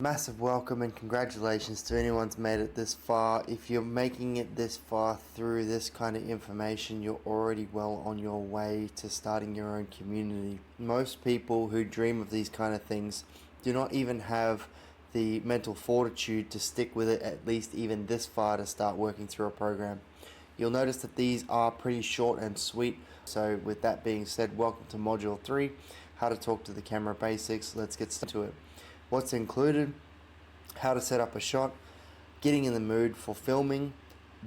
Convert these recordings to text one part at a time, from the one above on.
Massive welcome and congratulations to anyone's made it this far. If you're making it this far through this kind of information, you're already well on your way to starting your own community. Most people who dream of these kind of things do not even have the mental fortitude to stick with it at least even this far to start working through a program. You'll notice that these are pretty short and sweet. So with that being said, welcome to Module 3, how to talk to the camera basics. Let's get into it. What's included, how to set up a shot, getting in the mood for filming,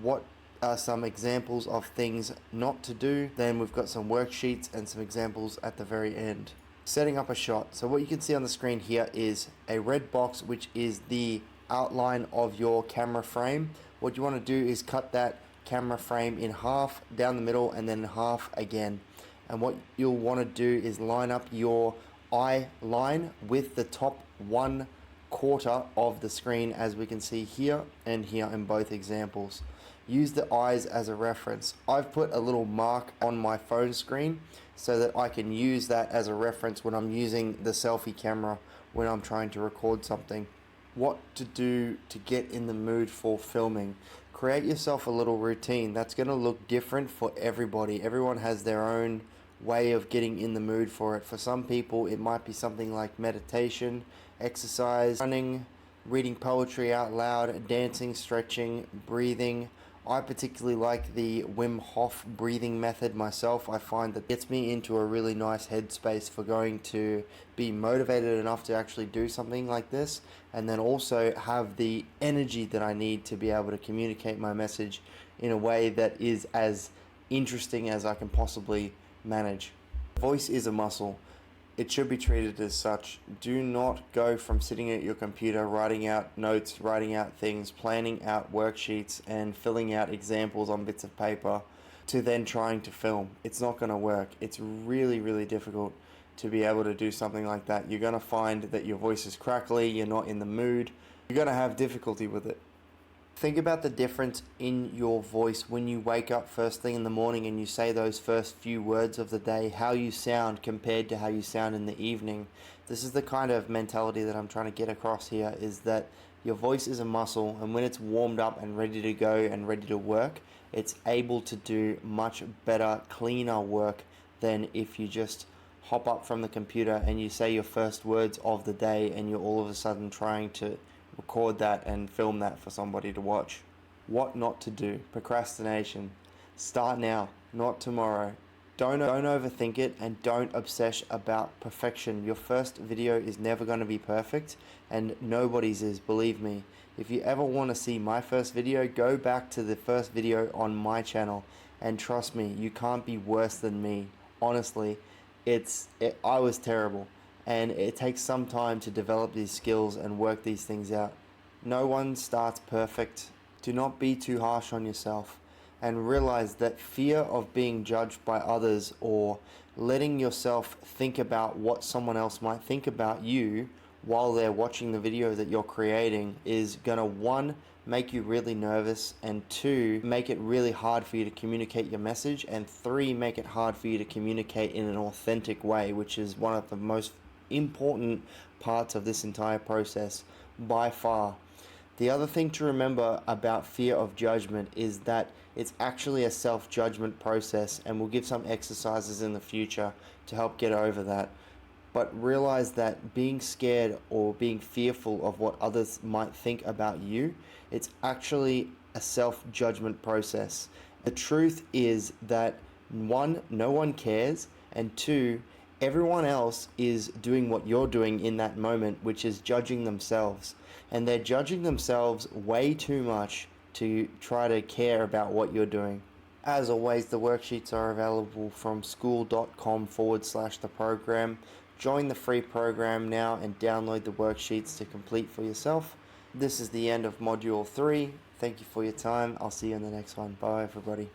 what are some examples of things not to do, then we've got some worksheets and some examples at the very end. Setting up a shot. So what you can see on the screen here is a red box, which is the outline of your camera frame. What you want to do is cut that camera frame in half down the middle and then in half again. And what you'll want to do is line up your eye line with the top 1/4 of the screen, as we can see here and here in both examples. Use the eyes as a reference. I've put a little mark on my phone screen so that I can use that as a reference when I'm using the selfie camera when I'm trying to record something. What to do to get in the mood for filming. Create yourself a little routine that's going to look different for everybody. Everyone has their own way of getting in the mood for it. For some people it might be something like meditation, exercise, running, reading poetry out loud, dancing, stretching, breathing. I particularly like the Wim Hof breathing method myself. I find that gets me into a really nice headspace for going to be motivated enough to actually do something like this, and then also have the energy that I need to be able to communicate my message in a way that is as interesting as I can possibly manage. Voice is a muscle. It should be treated as such. Do not go from sitting at your computer writing out notes, writing out things, planning out worksheets and filling out examples on bits of paper to then trying to film. It's not going to work. It's really difficult to be able to do something like that. You're going to find that your voice is crackly, you're not in the mood, you're going to have difficulty with it. Think about the difference in your voice when you wake up first thing in the morning and you say those first few words of the day, how you sound compared to how you sound in the evening. This is the kind of mentality that I'm trying to get across here, is that your voice is a muscle, and when it's warmed up and ready to go and ready to work, it's able to do much better, cleaner work than if you just hop up from the computer and you say your first words of the day and you're all of a sudden trying to record that and film that for somebody to watch. What not to do. Procrastination. Start now, not tomorrow. Don't overthink it, and don't obsess about perfection. Your first video is never going to be perfect, and nobody's is, believe me. If you ever want to see my first video, go back to the first video on my channel, and trust me, you can't be worse than me. Honestly, I was terrible. And it takes some time to develop these skills and work these things out. No one starts perfect. Do not be too harsh on yourself, and realize that fear of being judged by others or letting yourself think about what someone else might think about you while they're watching the video that you're creating is gonna, 1, make you really nervous, and 2, make it really hard for you to communicate your message, and 3, make it hard for you to communicate in an authentic way, which is one of the most important parts of this entire process by far. The other thing to remember about fear of judgment is that it's actually a self-judgment process, and we'll give some exercises in the future to help get over that. But realize that being scared or being fearful of what others might think about you, it's actually a self-judgment process. The truth is that 1, no one cares, and 2, everyone else is doing what you're doing in that moment, which is judging themselves. And they're judging themselves way too much to try to care about what you're doing. As always, the worksheets are available from school.com/the program. Join the free program now and download the worksheets to complete for yourself. This is the end of Module 3. Thank you for your time. I'll see you in the next one. Bye, everybody.